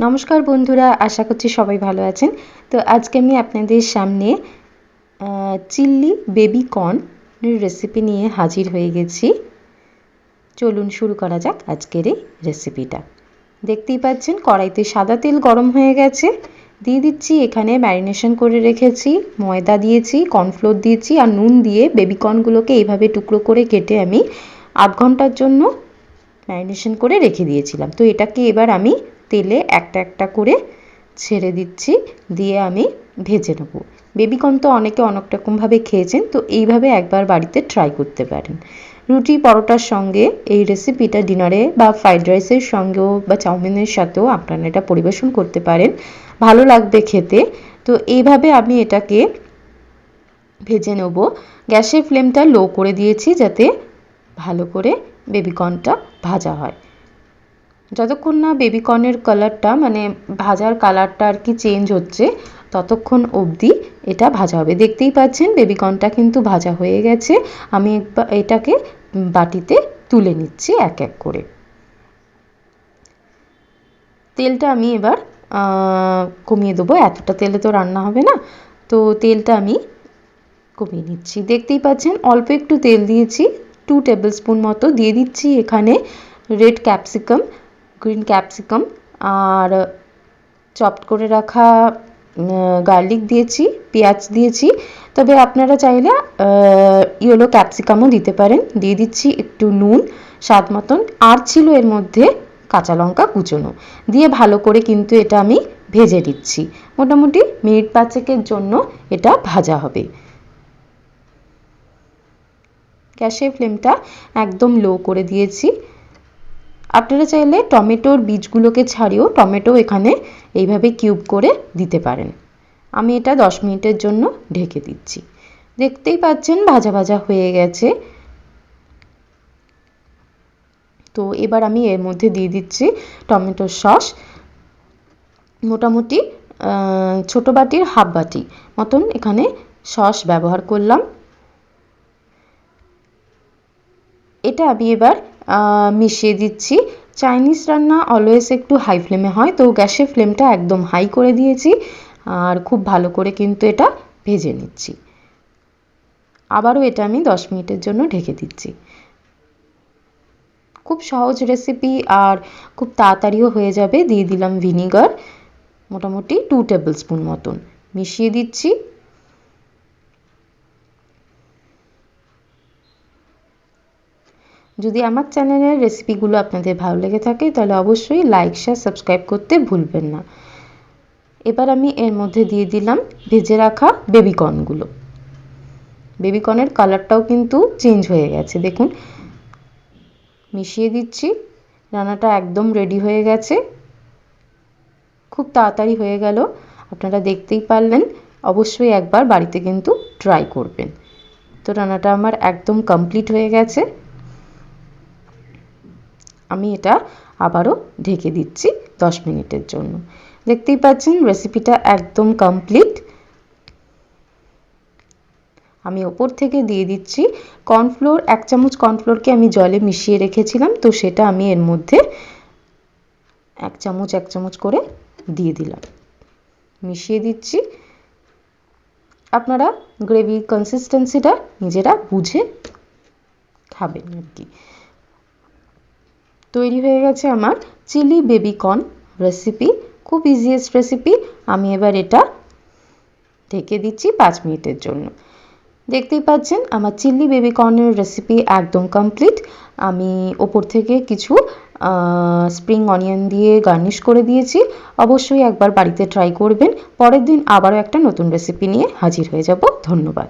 নমস্কার বন্ধুরা, আশা করছি সবাই ভালো আছেন। তো আজকে আমি আপনাদের সামনে চিল্লি বেবি কর্নের রেসিপি নিয়ে হাজির হয়ে গেছি। চলুন শুরু করা যাক আজকের এই রেসিপিটা। দেখতেই পাচ্ছেন কড়াইতে সাদা তেল গরম হয়ে গেছে। দিয়ে দিচ্ছি এখানে ম্যারিনেশন করে রেখেছি, ময়দা দিয়েছি, কর্নফ্লোর দিয়েছি আর নুন দিয়ে বেবি কর্নগুলোকে এইভাবে টুকরো করে কেটে আমি আধ ঘন্টার জন্য ম্যারিনেশন করে রেখে দিয়েছিলাম। তো এটাকে এবার আমি তেলে একটা একটা করে ছেড়ে দিচ্ছি, দিয়ে আমি ভেজে নেব। বেবিকর্ন তো অনেকে অনেক রকমভাবে খেয়েছেন, তো এইভাবে একবার বাড়িতে ট্রাই করতে পারেন। রুটি পরোটার সঙ্গে এই রেসিপিটা ডিনারে বা ফ্রাইড রাইসের সঙ্গেও বা চাউমিনের সাথেও আপনারা এটা পরিবেশন করতে পারেন, ভালো লাগবে খেতে। তো এইভাবে আমি এটাকে ভেজে নেব। গ্যাসের ফ্লেমটা লো করে দিয়েছি যাতে ভালো করে বেবিকর্নটা ভাজা হয়। যতক্ষণ না বেবিকর্নের কালারটা মানে ভাজার কালারটা আর কি চেঞ্জ হচ্ছে, ততক্ষণ অবধি এটা ভাজা হবে। দেখতেই পাচ্ছেন বেবিকর্নটা কিন্তু ভাজা হয়ে গেছে। আমি এটাকে বাটিতে তুলে নিচ্ছি এক এক করে। তেলটা আমি এবার কমিয়ে দেবো, এতটা তেলে তো রান্না হবে না, তো তেলটা আমি কমিয়ে নিচ্ছি। দেখতেই পাচ্ছেন অল্প একটু তেল দিয়েছি, 2 টেবিল স্পুন মতো। দিয়ে দিচ্ছি এখানে রেড ক্যাপসিকাম, গ্রিন ক্যাপসিকাম আর চপড করে রাখা গার্লিক দিয়েছি, পেঁয়াজ দিয়েছি। তবে আপনারা চাইলে ইয়েলো ক্যাপসিকামও দিতে পারেন। দিয়ে দিচ্ছি একটু নুন স্বাদ মতন, আর ছিল এর মধ্যে কাঁচা লঙ্কা কুচোনো। দিয়ে ভালো করে কিন্তু এটা আমি ভেজে দিচ্ছি। মোটামুটি মিনিট 5-এর জন্য এটা ভাজা হবে। গ্যাসের ফ্লেমটা একদম লো করে দিয়েছি। আপনারা চাইলে টমেটোর বীজগুলোকে ছাড়িয়েও টমেটো এখানে এইভাবে কিউব করে দিতে পারেন। আমি এটা 10 মিনিটের জন্য ঢেকে দিচ্ছি। দেখতেই পাচ্ছেন ভাজা ভাজা হয়ে গেছে। তো এবার আমি এর মধ্যে দিয়ে দিচ্ছি টমেটোর সস। মোটামুটি ছোটো বাটির হাফ বাটি মতন এখানে সস ব্যবহার করলাম। এটা আমি এবার মিশিয়ে দিচ্ছি। চাইনিজ রান্না অলওয়েজ একটু হাই ফ্লেমে হয়, তো গ্যাসের ফ্লেমটা একদম হাই করে দিয়েছি আর খুব ভালো করে কিন্তু এটা ভেজে নিচ্ছি। আবারও এটা আমি 10 মিনিটের জন্য ঢেকে দিচ্ছি। খুব সহজ রেসিপি আর খুব তাড়াতাড়িও হয়ে যাবে। দিয়ে দিলাম ভিনিগার, মোটামুটি 2 টেবিল স্পুন মতন মিশিয়ে দিচ্ছি। যদি আমার চ্যানেলের রেসিপিগুলো আপনাদের ভালো লেগে থাকে তাহলে অবশ্যই লাইক, শেয়ার, সাবস্ক্রাইব করতে ভুলবেন না। এবার আমি এর মধ্যে দিয়ে দিলাম ভেজে রাখা বেবিকর্নগুলো। বেবিকর্নের কালারটাও কিন্তু চেঞ্জ হয়ে গেছে, দেখুন। মিশিয়ে দিচ্ছি। রান্নাটা একদম রেডি হয়ে গেছে, খুব তাড়াতাড়ি হয়ে গেল, আপনারা দেখতেই পারলেন। অবশ্যই একবার বাড়িতে কিন্তু ট্রাই করবেন। তো রান্নাটা আমার একদম কমপ্লিট হয়ে গেছে। আমি এটা আবারও ঢেকে দিচ্ছি 10 মিনিটের জন্য। দেখতেই পাচ্ছেন রেসিপিটা একদম কমপ্লিট। আমি ওপর থেকে দিয়ে দিচ্ছি কর্নফ্লোর। 1 চামচ কর্নফ্লোরকে আমি জলে মিশিয়ে রেখেছিলাম, তো সেটা আমি এর মধ্যে 1 চামচ করে দিয়ে দিলাম, মিশিয়ে দিচ্ছি। আপনারা গ্রেভির কনসিস্টেন্সিটা নিজেরা বুঝে খাবেন আর কি। তৈরি হয়ে গেছে আমার চিলি বেবিকর্ন রেসিপি, খুব ইজিয়েস্ট রেসিপি। আমি এবার এটা ঢেকে দিচ্ছি 5 মিনিটের জন্য। দেখতেই পাচ্ছেন আমার চিলি বেবিকর্নের রেসিপি একদম কমপ্লিট। আমি ওপর থেকে কিছু স্প্রিং অনিয়ন দিয়ে গার্নিশ করে দিয়েছি। অবশ্যই একবার বাড়িতে ট্রাই করবেন। পরের দিন আবারও একটা নতুন রেসিপি নিয়ে হাজির হয়ে যাব। ধন্যবাদ।